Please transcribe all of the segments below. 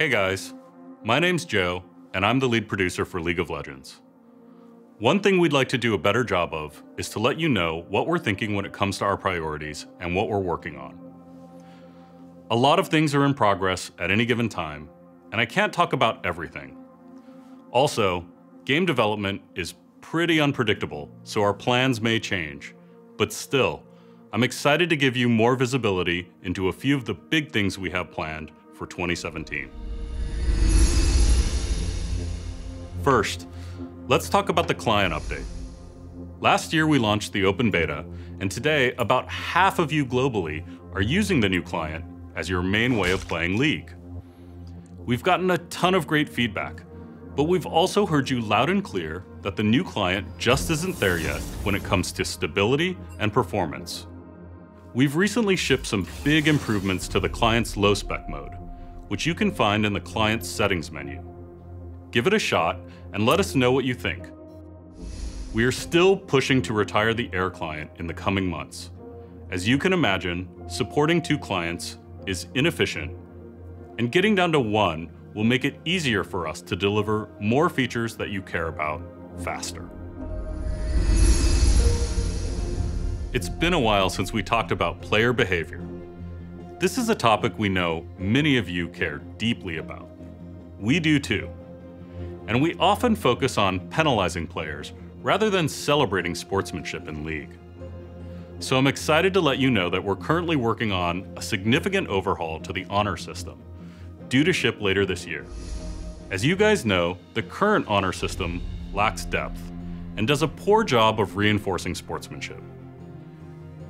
Hey guys, my name's Joe, and I'm the lead producer for League of Legends. One thing we'd like to do a better job of is to let you know what we're thinking when it comes to our priorities and what we're working on. A lot of things are in progress at any given time, and I can't talk about everything. Also, game development is pretty unpredictable, so our plans may change. But still, I'm excited to give you more visibility into a few of the big things we have planned for 2017. First, let's talk about the client update. Last year we launched the open beta, and today about half of you globally are using the new client as your main way of playing League. We've gotten a ton of great feedback, but we've also heard you loud and clear that the new client just isn't there yet when it comes to stability and performance. We've recently shipped some big improvements to the client's low-spec mode, which you can find in the client's settings menu. Give it a shot and let us know what you think. We are still pushing to retire the Air client in the coming months. As you can imagine, supporting 2 clients is inefficient, and getting down to 1 will make it easier for us to deliver more features that you care about faster. It's been a while since we talked about player behavior. This is a topic we know many of you care deeply about. We do too. And we often focus on penalizing players rather than celebrating sportsmanship in League. So I'm excited to let you know that we're currently working on a significant overhaul to the honor system, due to ship later this year. As you guys know, the current honor system lacks depth and does a poor job of reinforcing sportsmanship.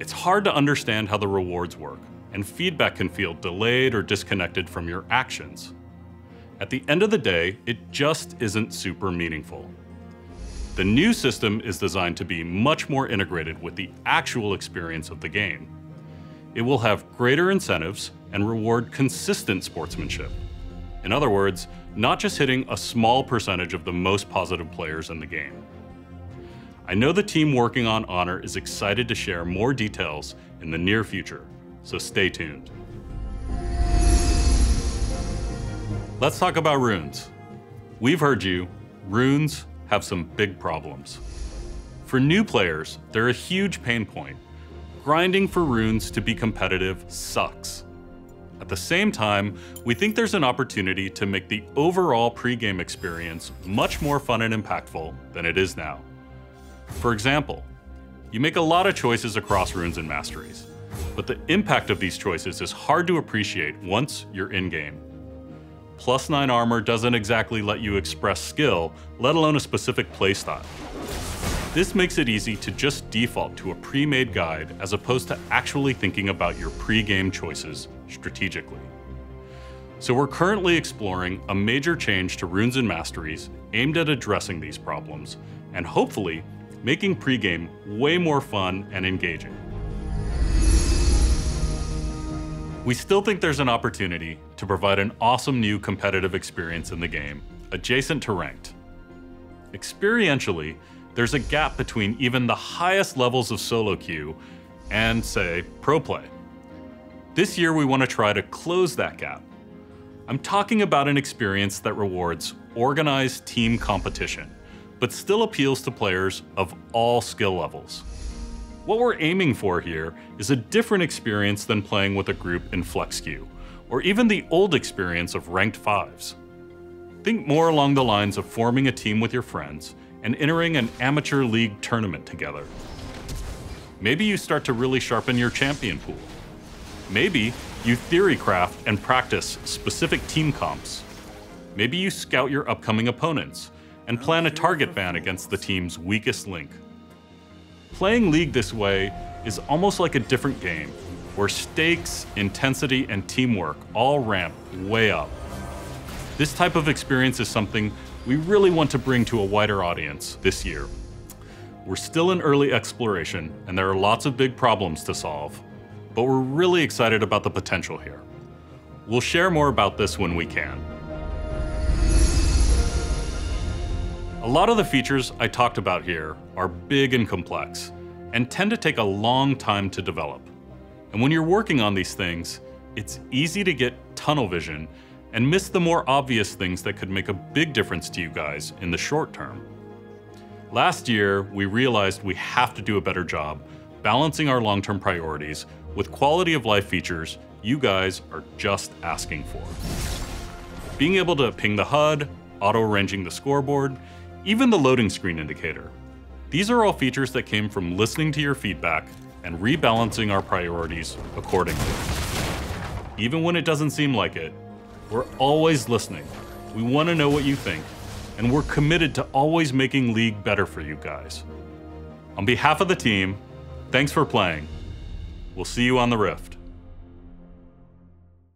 It's hard to understand how the rewards work, and feedback can feel delayed or disconnected from your actions. At the end of the day, it just isn't super meaningful. The new system is designed to be much more integrated with the actual experience of the game. It will have greater incentives and reward consistent sportsmanship. In other words, not just hitting a small percentage of the most positive players in the game. I know the team working on Honor is excited to share more details in the near future, so stay tuned. Let's talk about runes. We've heard you. Runes have some big problems. For new players, they're a huge pain point. Grinding for runes to be competitive sucks. At the same time, we think there's an opportunity to make the overall pre-game experience much more fun and impactful than it is now. For example, you make a lot of choices across runes and masteries, but the impact of these choices is hard to appreciate once you're in-game. +9 armor doesn't exactly let you express skill, let alone a specific playstyle. This makes it easy to just default to a pre-made guide as opposed to actually thinking about your pre-game choices strategically. So we're currently exploring a major change to runes and masteries aimed at addressing these problems, and hopefully making pre-game way more fun and engaging. We still think there's an opportunity to provide an awesome new competitive experience in the game, adjacent to ranked. Experientially, there's a gap between even the highest levels of solo queue and, say, pro play. This year we want to try to close that gap. I'm talking about an experience that rewards organized team competition, but still appeals to players of all skill levels. What we're aiming for here is a different experience than playing with a group in flex queue, or even the old experience of ranked 5s. Think more along the lines of forming a team with your friends and entering an amateur league tournament together. Maybe you start to really sharpen your champion pool. Maybe you theory craft and practice specific team comps. Maybe you scout your upcoming opponents and plan a target ban against the team's weakest link. Playing League this way is almost like a different game, where stakes, intensity, and teamwork all ramp way up. This type of experience is something we really want to bring to a wider audience this year. We're still in early exploration, and there are lots of big problems to solve, but we're really excited about the potential here. We'll share more about this when we can. A lot of the features I talked about here are big and complex, and tend to take a long time to develop. And when you're working on these things, it's easy to get tunnel vision and miss the more obvious things that could make a big difference to you guys in the short term. Last year, we realized we have to do a better job balancing our long-term priorities with quality of life features you guys are just asking for. Being able to ping the HUD, auto-arranging the scoreboard, even the loading screen indicator. These are all features that came from listening to your feedback and rebalancing our priorities accordingly. Even when it doesn't seem like it, we're always listening. We want to know what you think, and we're committed to always making League better for you guys. On behalf of the team, thanks for playing. We'll see you on the Rift.